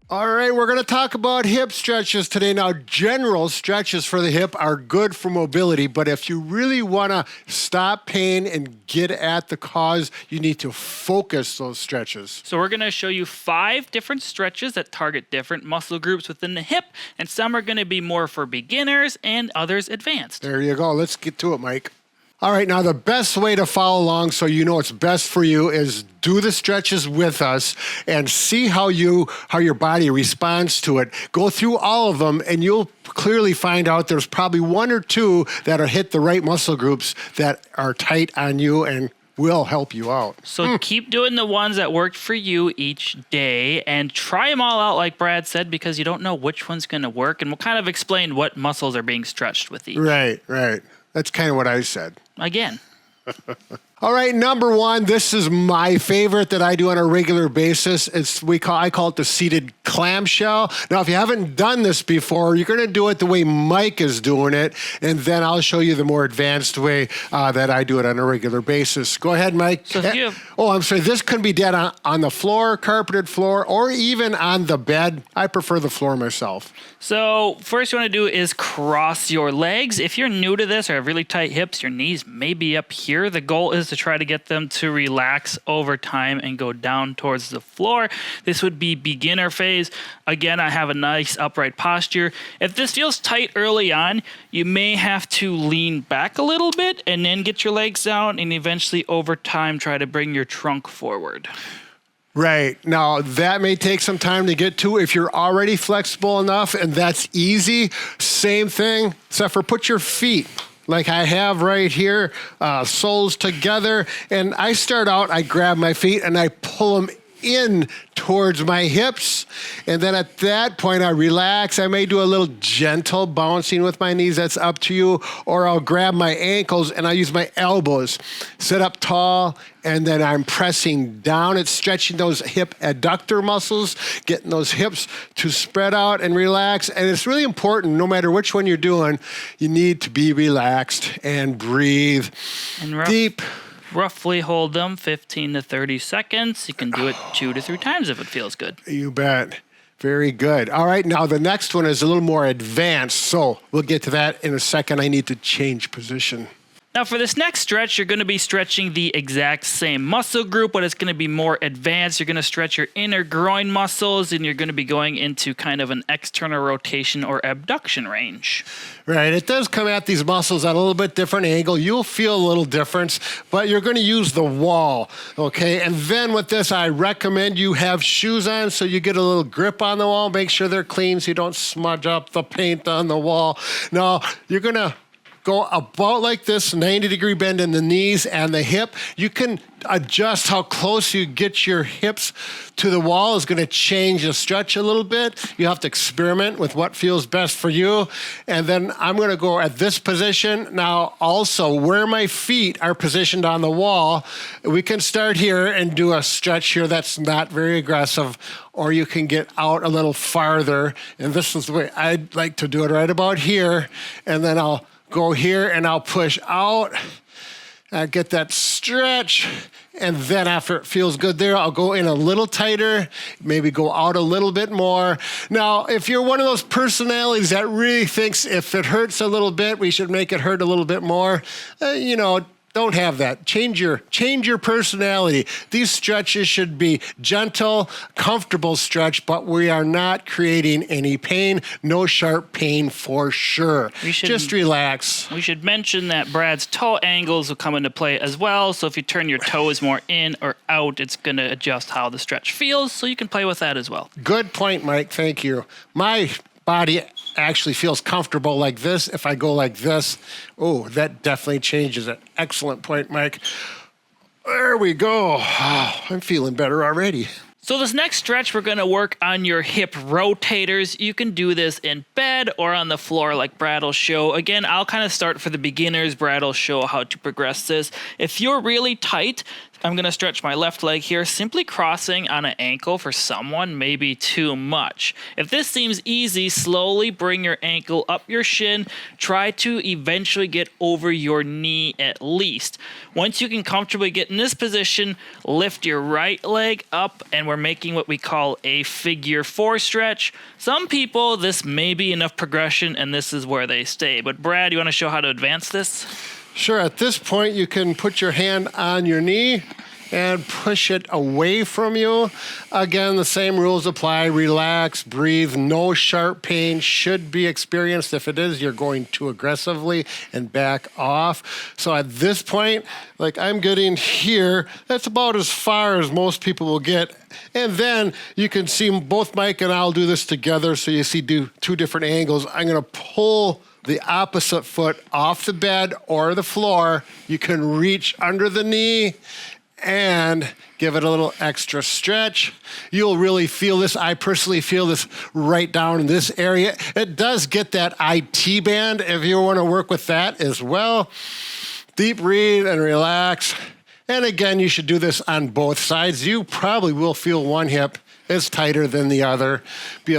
All right, we're going to talk about hip stretches today. Now, general stretches for the hip are good for mobility, but if you really want to stop pain and get at the cause, you need to focus those stretches. So we're going to show you 5 different stretches that target different muscle groups within the hip, and some are going to be more for beginners and others advanced. There you go. Let's get to it, Mike. All right, now the best way to follow along so you know it's best for you is do the stretches with us and see how your body responds to it. Go through all of them and you'll clearly find out there's probably 1 or 2 that'll hit the right muscle groups that are tight on you and will help you out. So keep doing the ones that worked for you each day and try them all out like Brad said, because you don't know which one's going to work, and we'll kind of explain what muscles are being stretched with each. Right. That's kind of what I said. Again. All right, number 1, this is my favorite that I do on a regular basis. I call it the seated clamshell. Now, if you haven't done this before, you're going to do it the way Mike is doing it, and then I'll show you the more advanced way that I do it on a regular basis. Go ahead, Mike. So I'm sorry. This can be done on the floor, carpeted floor, or even on the bed. I prefer the floor myself. So first you want to do is cross your legs. If you're new to this or have really tight hips, your knees may be up here. The goal is to try to get them to relax over time and go down towards the floor. This would be beginner phase. Again, I have a nice upright posture. If this feels tight early on, you may have to lean back a little bit and then get your legs down, and eventually over time try to bring your trunk forward. Right. Now, that may take some time to get to if you're already flexible enough, and that's easy. Same thing, except for put your feet like I have right here, soles together. And I start out, I grab my feet and I pull them in towards my hips. And then at that point, I relax. I may do a little gentle bouncing with my knees. That's up to you. Or I'll grab my ankles and I use my elbows. Sit up tall, and then I'm pressing down. It's stretching those hip adductor muscles, getting those hips to spread out and relax. And it's really important, no matter which one you're doing, you need to be relaxed and breathe deep. Roughly hold them 15 to 30 seconds. You can do it 2 to 3 times if it feels good. You bet. Very good. All right, now the next one is a little more advanced, so we'll get to that in a second. I need to change position. Now for this next stretch, you're going to be stretching the exact same muscle group, but it's going to be more advanced. You're going to stretch your inner groin muscles, and you're going to be going into kind of an external rotation or abduction range. Right. It does come at these muscles at a little bit different angle. You'll feel a little difference, but you're going to use the wall, okay? And then with this, I recommend you have shoes on so you get a little grip on the wall. Make sure they're clean so you don't smudge up the paint on the wall. Now, you're going to go about like this, 90-degree bend in the knees and the hip. You can adjust how close you get your hips to the wall is going to change the stretch a little bit. You have to experiment with what feels best for you. And then I'm going to go at this position. Now, also, where my feet are positioned on the wall, we can start here and do a stretch here that's not very aggressive, or you can get out a little farther. And this is the way I'd like to do it, right about here. And then I'll go here and I'll push out. I get that stretch, and then after it feels good there, I'll go in a little tighter, maybe go out a little bit more. Now, if you're one of those personalities that really thinks if it hurts a little bit, we should make it hurt a little bit more, don't have that. Change your personality. These stretches should be gentle, comfortable stretch, but we are not creating any pain. No sharp pain for sure. Just relax. We should mention that Brad's toe angles will come into play as well. So if you turn your toes more in or out, it's going to adjust how the stretch feels. So you can play with that as well. Good point, Mike. Thank you. My body actually feels comfortable like this. If I go like this, oh, that definitely changes it. Excellent point, Mike. There we go. Oh, I'm feeling better already. So this next stretch, we're going to work on your hip rotators. You can do this in bed or on the floor like Brad will show. Again, I'll kind of start for the beginners. Brad will show how to progress this. If you're really tight, I'm going to stretch my left leg here. Simply crossing on an ankle for someone may be too much. If this seems easy, slowly bring your ankle up your shin. Try to eventually get over your knee at least. Once you can comfortably get in this position, lift your right leg up, and we're making what we call a figure 4 stretch. Some people, this may be enough progression, and this is where they stay. But Brad, you want to show how to advance this? Sure, at this point, you can put your hand on your knee and push it away from you. Again, the same rules apply. Relax, breathe. No sharp pain should be experienced. If it is, you're going too aggressively and back off. So at this point, like I'm getting here, that's about as far as most people will get. And then you can see both Mike and I'll do this together. So you see two different angles. I'm going to pull the opposite foot off the bed or the floor. You can reach under the knee and give it a little extra stretch. You'll really feel this. I personally feel this right down in this area. It does get that IT band if you want to work with that as well. Deep breathe and relax. And again, you should do this on both sides. You probably will feel one hip is tighter than the other. Spend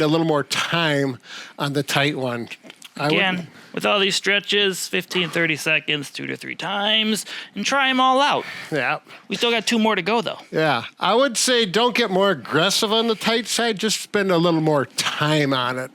a little more time on the tight one. Again, with all these stretches, 15, 30 seconds, 2 to 3 times, and try them all out. Yeah. We still got 2 more to go, though. Yeah. I would say don't get more aggressive on the tight side. Just spend a little more time on it.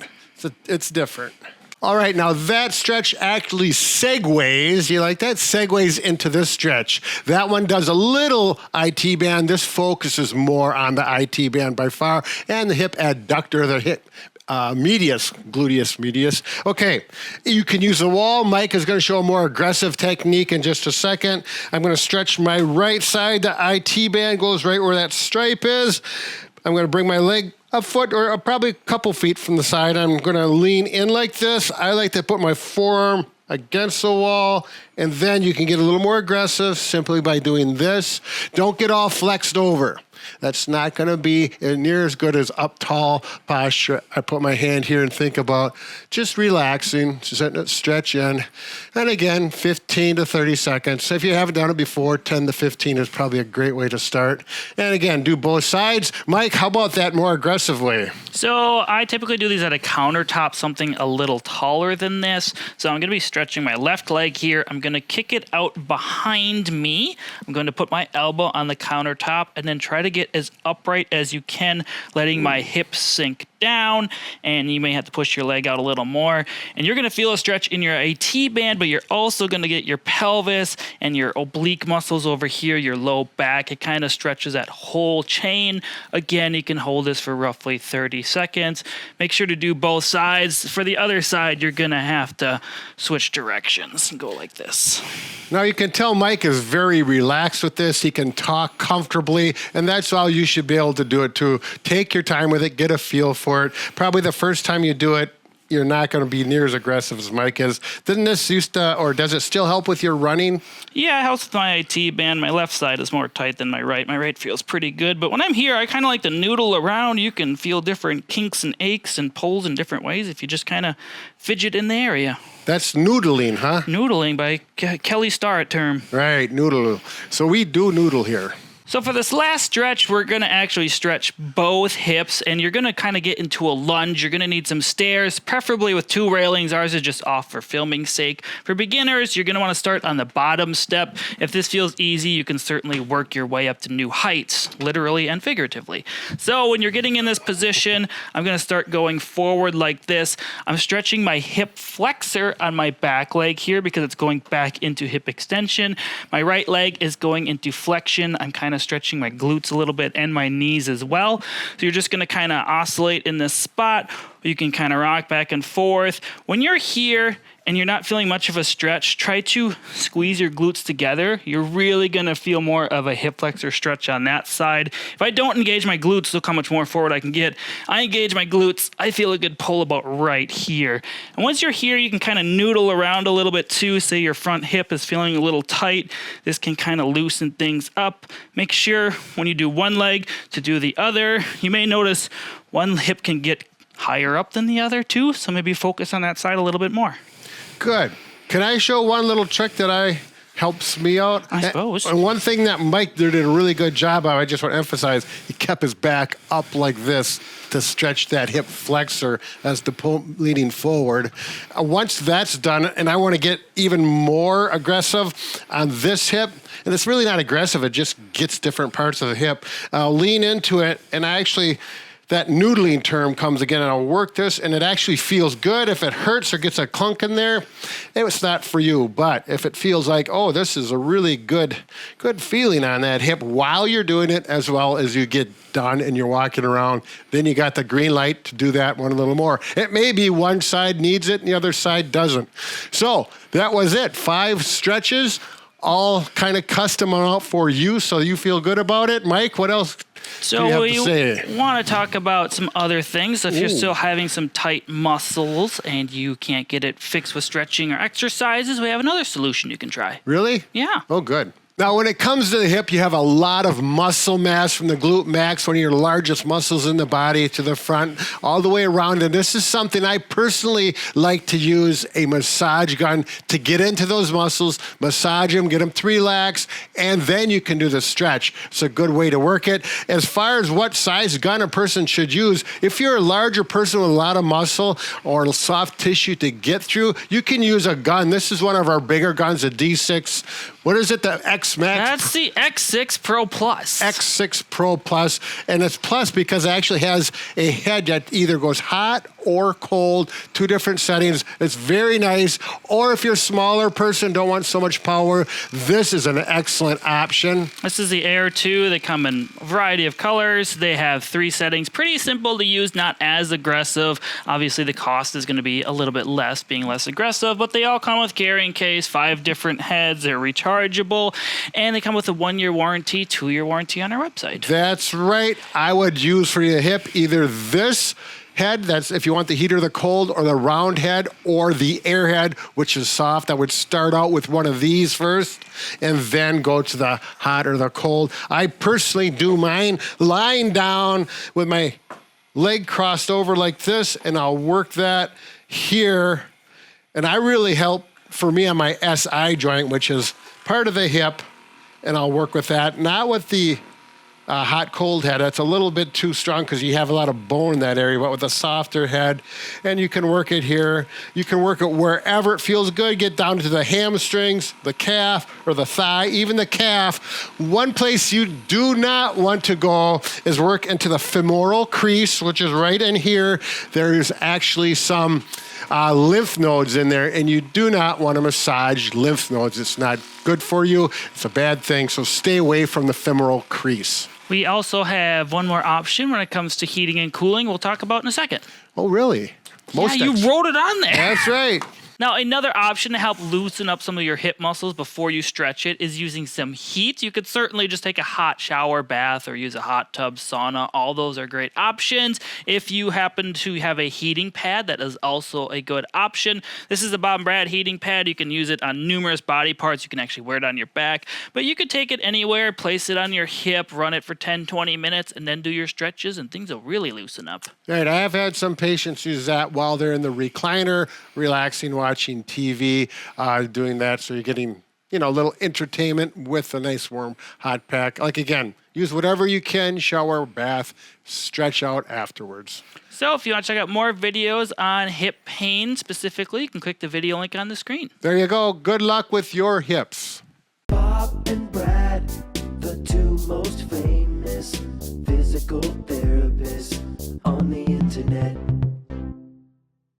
It's different. All right, now that stretch actually segues. You like that? Segues into this stretch. That one does a little IT band. This focuses more on the IT band by far, and the hip adductor, the hip gluteus medius. Okay, you can use the wall. Mike is going to show a more aggressive technique in just a second. I'm going to stretch my right side. The IT band goes right where that stripe is. I'm going to bring my leg a foot or probably a couple feet from the side. I'm going to lean in like this. I like to put my forearm against the wall, and then you can get a little more aggressive simply by doing this. Don't get all flexed over. That's not going to be near as good as up tall posture. I put my hand here and think about just relaxing, stretch in. And again, 15 to 30 seconds. If you haven't done it before, 10 to 15 is probably a great way to start. And again, do both sides. Mike, how about that more aggressive way? So I typically do these at a countertop, something a little taller than this. So I'm going to be stretching my left leg here. I'm going to kick it out behind me. I'm going to put my elbow on the countertop and then try to get as upright as you can, letting my hips sink down, and you may have to push your leg out a little more. And you're going to feel a stretch in your AT band, but you're also going to get your pelvis and your oblique muscles over here, your low back. It kind of stretches that whole chain. Again, you can hold this for roughly 30 seconds. Make sure to do both sides. For the other side, you're going to have to switch directions and go like this. Now you can tell Mike is very relaxed with this. He can talk comfortably, and that's all you should be able to do it too. Take your time with it, get a feel for it. Probably the first time you do it, you're not going to be near as aggressive as Mike is. Didn't this or does it still help with your running? Yeah, it helps with my IT band. My left side is more tight than my right. My right feels pretty good. But when I'm here, I kind of like to noodle around. You can feel different kinks and aches and pulls in different ways if you just kind of fidget in the area. That's noodling, huh? Noodling by Kelly Starrett term. Right, noodle. So we do noodle here. So for this last stretch, we're going to actually stretch both hips, and you're going to kind of get into a lunge. You're going to need some stairs, preferably with 2 railings. Ours is just off for filming's sake. For beginners, you're going to want to start on the bottom step. If this feels easy, you can certainly work your way up to new heights, literally and figuratively. So when you're getting in this position, I'm going to start going forward like this. I'm stretching my hip flexor on my back leg here because it's going back into hip extension. My right leg is going into flexion. I'm kind of stretching my glutes a little bit and my knees as well. So you're just going to kind of oscillate in this spot. You can kind of rock back and forth. When you're here and you're not feeling much of a stretch, try to squeeze your glutes together. You're really going to feel more of a hip flexor stretch on that side. If I don't engage my glutes, look how much more forward I can get. I engage my glutes, I feel a good pull about right here. And once you're here, you can kind of noodle around a little bit too. Say your front hip is feeling a little tight. This can kind of loosen things up. Make sure when you do one leg to do the other. You may notice one hip can get higher up than the other too, so maybe focus on that side a little bit more. Good. Can I show one little trick that I helps me out. I suppose. And one thing that Mike did a really good job of, I just want to emphasize, he kept his back up like this to stretch that hip flexor as the leaning forward. Once that's done, and I want to get even more aggressive on this hip, and it's really not aggressive, it just gets different parts of the hip. I'll lean into it, and that noodling term comes again, and I'll work this, and it actually feels good. If it hurts or gets a clunk in there, it's not for you. But if it feels like, oh, this is a really good feeling on that hip while you're doing it, as well as you get done and you're walking around, then you got the green light to do that one a little more. It may be one side needs it and the other side doesn't. So that was it. 5 stretches, all kind of custom out for you, so you feel good about it. Mike, what else? So we want to talk about some other things. If you're still having some tight muscles and you can't get it fixed with stretching or exercises, we have another solution you can try. Really? Yeah. Oh, good. Now, when it comes to the hip, you have a lot of muscle mass from the glute max, one of your largest muscles in the body, to the front, all the way around. And this is something I personally like to use a massage gun to get into those muscles, massage them, get them to relax, and then you can do the stretch. It's a good way to work it. As far as what size gun a person should use, if you're a larger person with a lot of muscle or soft tissue to get through, you can use a gun. This is one of our bigger guns, a D6. What is it? The X Max? That's the X6 Pro Plus. X6 Pro Plus. And it's plus because it actually has a head that either goes hot or cold, 2 different settings. It's very nice. Or if you're a smaller person, don't want so much power, this is an excellent option. This is the Air 2. They come in a variety of colors. They have 3 settings. Pretty simple to use, not as aggressive. Obviously, the cost is going to be a little bit less, being less aggressive, but they all come with carrying case, 5 different heads. They're rechargeable, and they come with a 1-year warranty, 2-year warranty on our website. That's right. I would use for your hip either this head, that's if you want the heat or the cold, or the round head, or the air head, which is soft. I would start out with one of these first and then go to the hot or the cold. I personally do mine lying down with my leg crossed over like this, and I'll work that here. And I really help for me on my SI joint, which is part of the hip, and I'll work with that. Not with the hot cold head. That's a little bit too strong because you have a lot of bone in that area, but with a softer head, and you can work it here. You can work it wherever it feels good. Get down to the hamstrings, the calf, or the thigh, even the calf. One place you do not want to go is work into the femoral crease, which is right in here. There is actually some lymph nodes in there, and you do not want to massage lymph nodes. It's not good for you. It's a bad thing, so stay away from the femoral crease. We also have one more option when it comes to heating and cooling we'll talk about in a second. Oh, really? You wrote it on there. That's right. Now, another option to help loosen up some of your hip muscles before you stretch it is using some heat. You could certainly just take a hot shower bath or use a hot tub sauna. All those are great options. If you happen to have a heating pad, that is also a good option. This is a Bob and Brad heating pad. You can use it on numerous body parts. You can actually wear it on your back, but you could take it anywhere, place it on your hip, run it for 10, 20 minutes, and then do your stretches, and things will really loosen up. Right. I have had some patients use that while they're in the recliner, relaxing, watching TV, doing that. So you're getting, a little entertainment with a nice warm hot pack. Like, again, use whatever you can, shower, bath, stretch out afterwards. So if you want to check out more videos on hip pain specifically, you can click the video link on the screen. There you go. Good luck with your hips. Bob and Brad, the 2 most famous physical therapists on the internet.